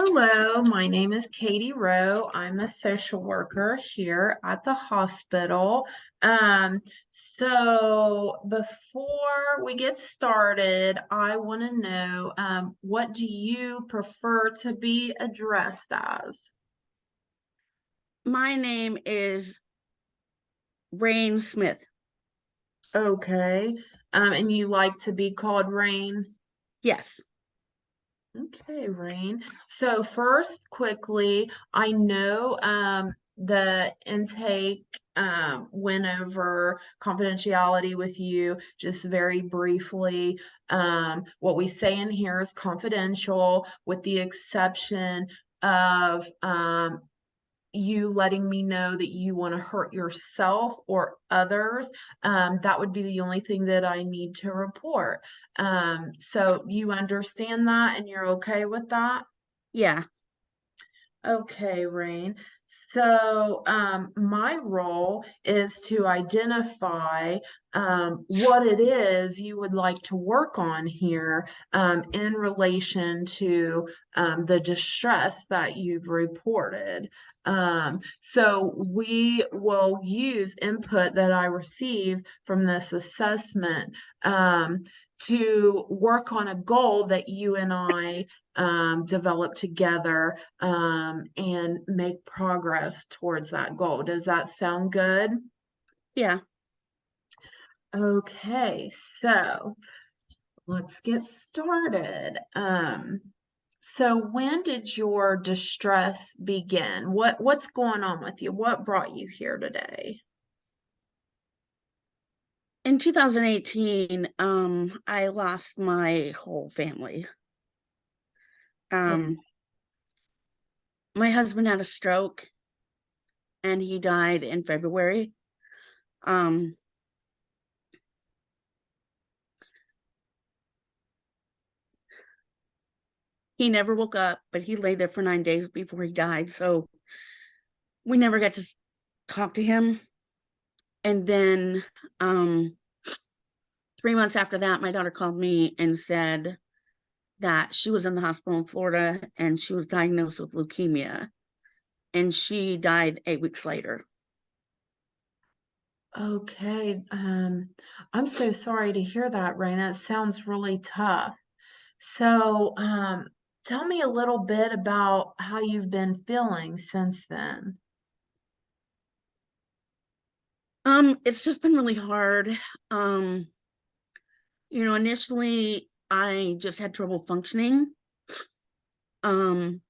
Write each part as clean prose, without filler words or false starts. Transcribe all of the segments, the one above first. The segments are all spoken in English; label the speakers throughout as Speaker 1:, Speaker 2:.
Speaker 1: Hello, my name is Kadee Rowe. I'm a social worker here at the hospital. So before we get started, I want to know what do you prefer to be addressed as?
Speaker 2: My name is Rain Smith.
Speaker 1: Okay. And you like to be called Rain?
Speaker 2: Yes.
Speaker 1: Okay, Rain. So first, quickly, I know the intake went over confidentiality with you just very briefly. What we say in here is confidential, with the exception of you letting me know that you want to hurt yourself or others. That would be the only thing that I need to report. So you understand that and you're okay with that?
Speaker 2: Yeah.
Speaker 1: Okay, Rain. So, my role is to identify what it is you would like to work on here in relation to the distress that you've reported. So, we will use input that I receive from this assessment to work on a goal that you and I develop together and make progress towards that goal. Does that sound good?
Speaker 2: Yeah.
Speaker 1: Okay, so let's get started. So when did your distress begin? What's going on with you? What brought you here today?
Speaker 2: In 2018, I lost my whole family.
Speaker 1: Oh,
Speaker 2: Um, my husband had a stroke and he died in February. Um, he never woke up, but he lay there for 9 days before he died. So we never got to talk to him. And then 3 months after that, my daughter called me and said that she was in the hospital in Florida and she was diagnosed with leukemia. And she died 8 weeks later.
Speaker 1: okay. I'm so sorry to hear that, Rain. That sounds really tough. So, tell me a little bit about how you've been feeling since then.
Speaker 2: It's just been really hard. Um, Initially I just had trouble functioning. Um,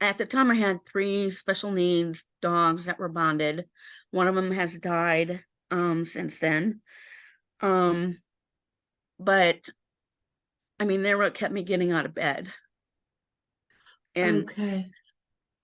Speaker 2: at the time I had three special needs dogs that were bonded. One of them has died since then. Um, but I mean, they're what kept me getting out of bed. And
Speaker 1: Okay.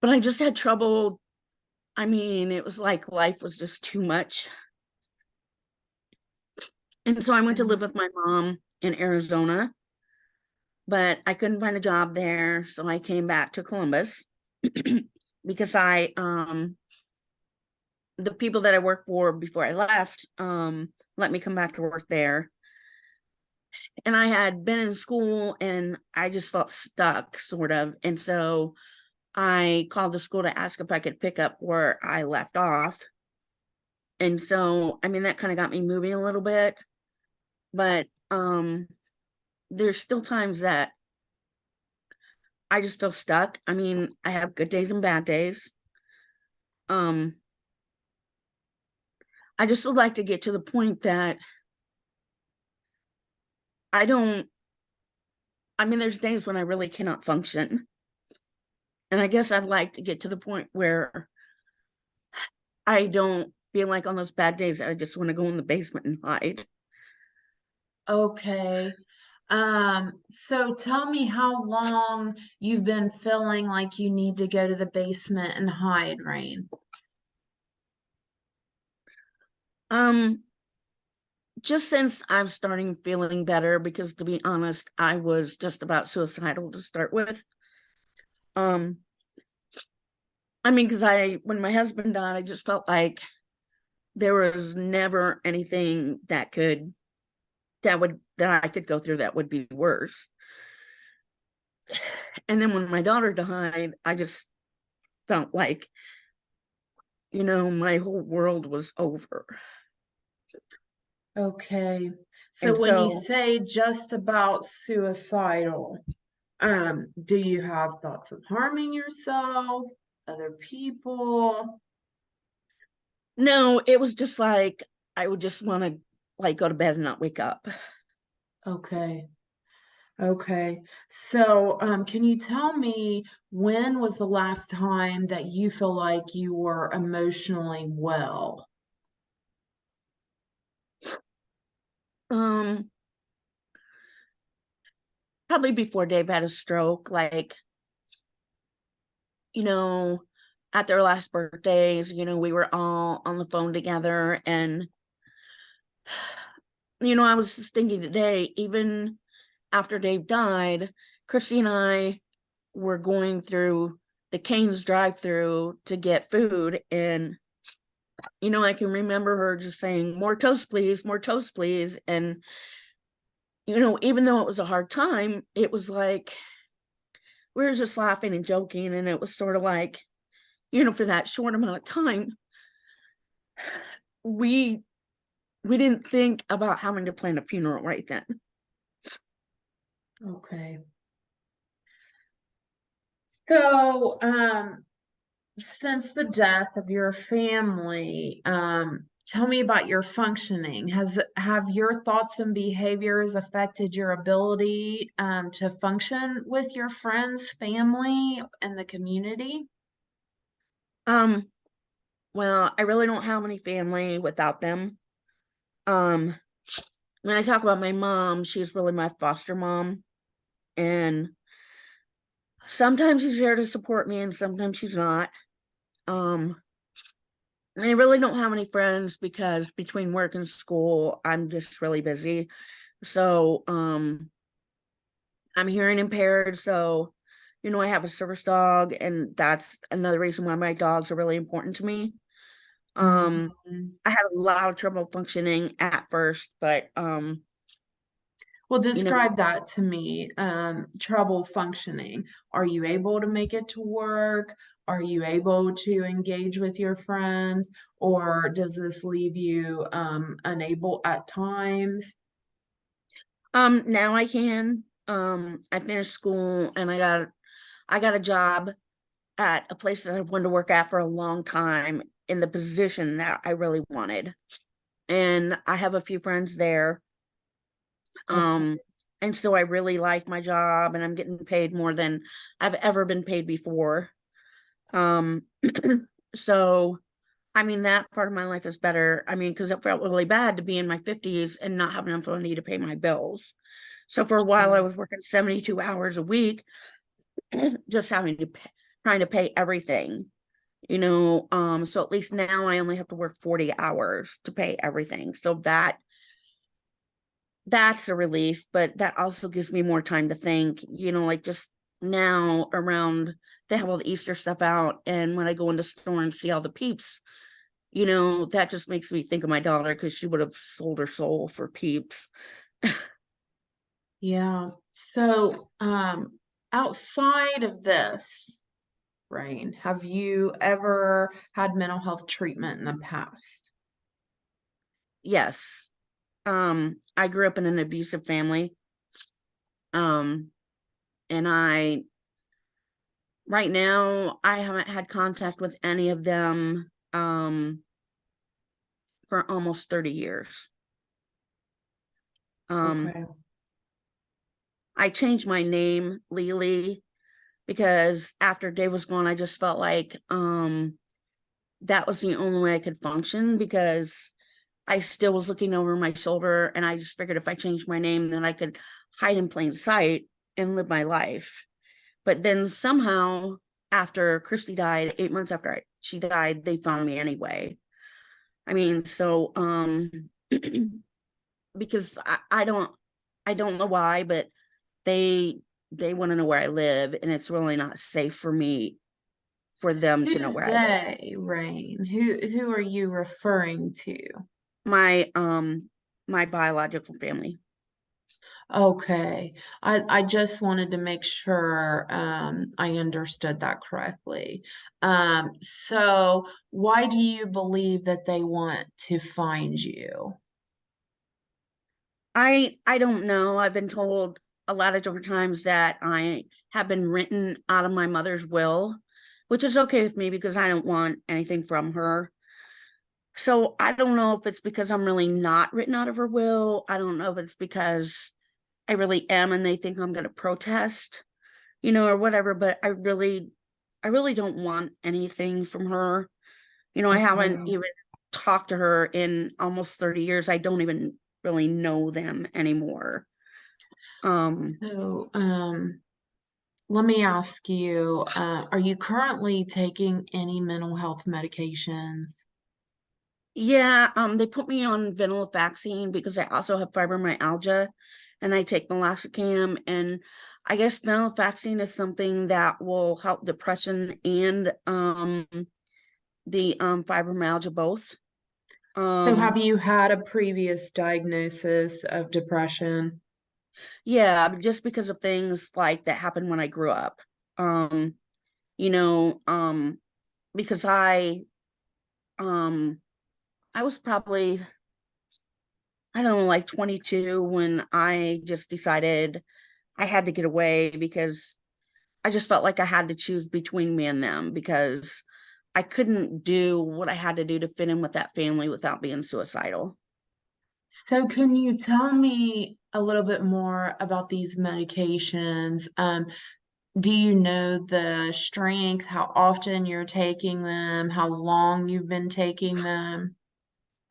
Speaker 2: but I just had trouble. I mean, it was like life was just too much. And so I went to live with my mom in Arizona, but I couldn't find a job there, so I came back to Columbus because the people that I worked for before I left let me come back to work there. And I had been in school and I just felt stuck sort of. And so I called the school to ask if I could pick up where I left off. And so I mean that kind of got me moving a little bit, but there's still times that I just feel stuck. I mean, I have good days and bad days. Um, I just would like to get to the point that I don't, I mean, there's days when I really cannot function. And I guess I'd like to get to the point where I don't feel like on those bad days that I just want to go in the basement and hide.
Speaker 1: Okay. So tell me how long you've been feeling like you need to go to the basement and hide, Rain.
Speaker 2: Um, just since I'm starting feeling better, because to be honest, I was just about suicidal to start with. Um, I mean, because when my husband died, I just felt like there was never anything that I could go through that would be worse. And then when my daughter died, I just felt like, my whole world was over.
Speaker 1: Okay. So
Speaker 2: And
Speaker 1: when you
Speaker 2: so,
Speaker 1: say just about suicidal, do you have thoughts of harming yourself, other people?
Speaker 2: no, it was just like I would just want to like go to bed and not wake up.
Speaker 1: Okay. Okay. So, can you tell me when was the last time that you feel like you were emotionally well?
Speaker 2: Um, Probably before Dave had a stroke, like, you know, at their last birthdays, we were all on the phone together. And, I was just thinking today, even after Dave died, Chrissy and I were going through the Cane's drive-through to get food. And, I can remember her just saying, more toast, please, more toast, please. And, even though it was a hard time, it was like we were just laughing and joking. And it was sort of like, for that short amount of time, we we didn't think about having to plan a funeral right then.
Speaker 1: Okay. So, since the death of your family, tell me about your functioning. Have your thoughts and behaviors affected your ability, to function with your friends, family, and the community?
Speaker 2: Um, well, I really don't have any family without them. Um, when I talk about my mom, she's really my foster mom, and sometimes she's there to support me, and sometimes she's not. Um, and I really don't have any friends because between work and school, I'm just really busy. So, I'm hearing impaired, so I have a service dog, and that's another reason why my dogs are really important to me. Um,
Speaker 1: Mhm.
Speaker 2: I had a lot of trouble functioning at first, but
Speaker 1: Well,
Speaker 2: you know,
Speaker 1: describe that to me. Trouble functioning. Are you able to make it to work? Are you able to engage with your friends? Or does this leave you unable at times?
Speaker 2: now I can. I finished school and I got a job at a place that I've wanted to work at for a long time in the position that I really wanted. And I have a few friends there.
Speaker 1: Okay.
Speaker 2: Um, and so I really like my job and I'm getting paid more than I've ever been paid before. Um, so I mean, that part of my life is better. I mean, because it felt really bad to be in my 50s and not have enough money to pay my bills. So for a while, I
Speaker 1: Sure.
Speaker 2: was working 72 hours a week, just having to pay, trying to pay everything. So at least now I only have to work 40 hours to pay everything. So that's a relief, but that also gives me more time to think, like just now around they have all the Easter stuff out, and when I go into store and see all the peeps, that just makes me think of my daughter because she would have sold her soul for peeps.
Speaker 1: Yeah. So, outside of this, Rain, have you ever had mental health treatment in the past?
Speaker 2: Yes. I grew up in an abusive family. Um, and right now, I haven't had contact with any of them, for almost 30 years. Um,
Speaker 1: Okay.
Speaker 2: I changed my name legally because after Dave was gone, I just felt like, that was the only way I could function because I still was looking over my shoulder, and I just figured if I changed my name, then I could hide in plain sight and live my life. But then somehow, after Christy died, 8 months after she died, they found me anyway. I mean, so because I don't know why, but they they want to know where I live, and it's really not safe for me for them to know
Speaker 1: Who's
Speaker 2: where I live.
Speaker 1: they, Rain? Who are you referring to?
Speaker 2: My my biological family.
Speaker 1: Okay. I just wanted to make sure I understood that correctly. So why do you believe that they want to find you?
Speaker 2: I don't know. I've been told a lot of different times that I have been written out of my mother's will, which is okay with me because I don't want anything from her. So I don't know if it's because I'm really not written out of her will. I don't know if it's because I really am and they think I'm going to protest, or whatever, but I really don't want anything from her. I haven't
Speaker 1: Okay.
Speaker 2: even talked to her in almost 30 years. I don't even really know them anymore. Um,
Speaker 1: So, let me ask you, are you currently taking any mental health medications?
Speaker 2: yeah, they put me on venlafaxine because I also have fibromyalgia and I take meloxicam, and I guess venlafaxine is something that will help depression and the fibromyalgia both.
Speaker 1: So, have
Speaker 2: Um,
Speaker 1: you had a previous diagnosis of depression?
Speaker 2: yeah, just because of things like that happened when I grew up. Um, you know, because um I was probably, I don't know, like 22 when I just decided I had to get away because I just felt like I had to choose between me and them because I couldn't do what I had to do to fit in with that family without being suicidal.
Speaker 1: So, can you tell me a little bit more about these medications? Do you know the strength, how often you're taking them, how long you've been taking them?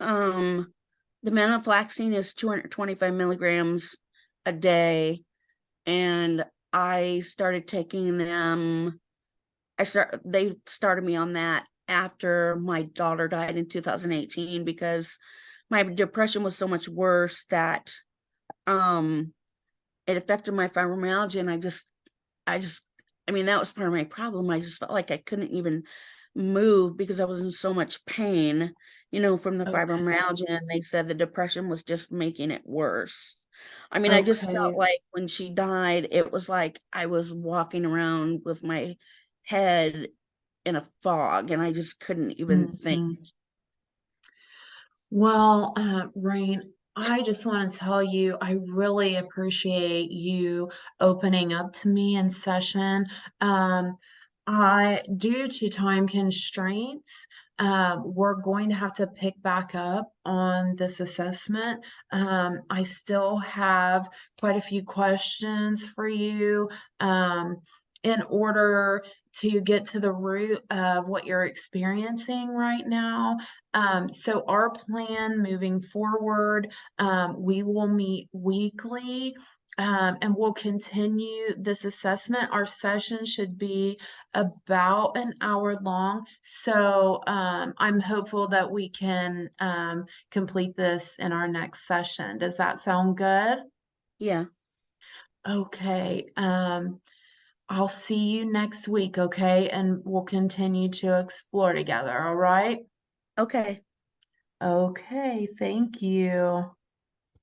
Speaker 2: Um, the venlafaxine is 225 milligrams a day, and I started taking them. They started me on that after my daughter died in 2018 because my depression was so much worse that um it affected my fibromyalgia, and I just I mean that was part of my problem. I just felt like I couldn't even move because I was in so much pain, from the
Speaker 1: Okay.
Speaker 2: fibromyalgia, and they said the depression was just making it worse. I mean, I just felt
Speaker 1: Okay.
Speaker 2: like when she died, it was like I was walking around with my head in a fog and I just couldn't even think.
Speaker 1: Mhm. Well, Rain, I just want to tell you, I really appreciate you opening up to me in session. Um, due to time constraints, we're going to have to pick back up on this assessment. I still have quite a few questions for you, in order to get to the root of what you're experiencing right now. So our plan moving forward, we will meet weekly, and we'll continue this assessment. Our session should be about an hour long. So I'm hopeful that we can complete this in our next session. Does that sound good?
Speaker 2: Yeah.
Speaker 1: Okay. I'll see you next week, okay? And we'll continue to explore together, all right?
Speaker 2: Okay.
Speaker 1: Okay, thank you.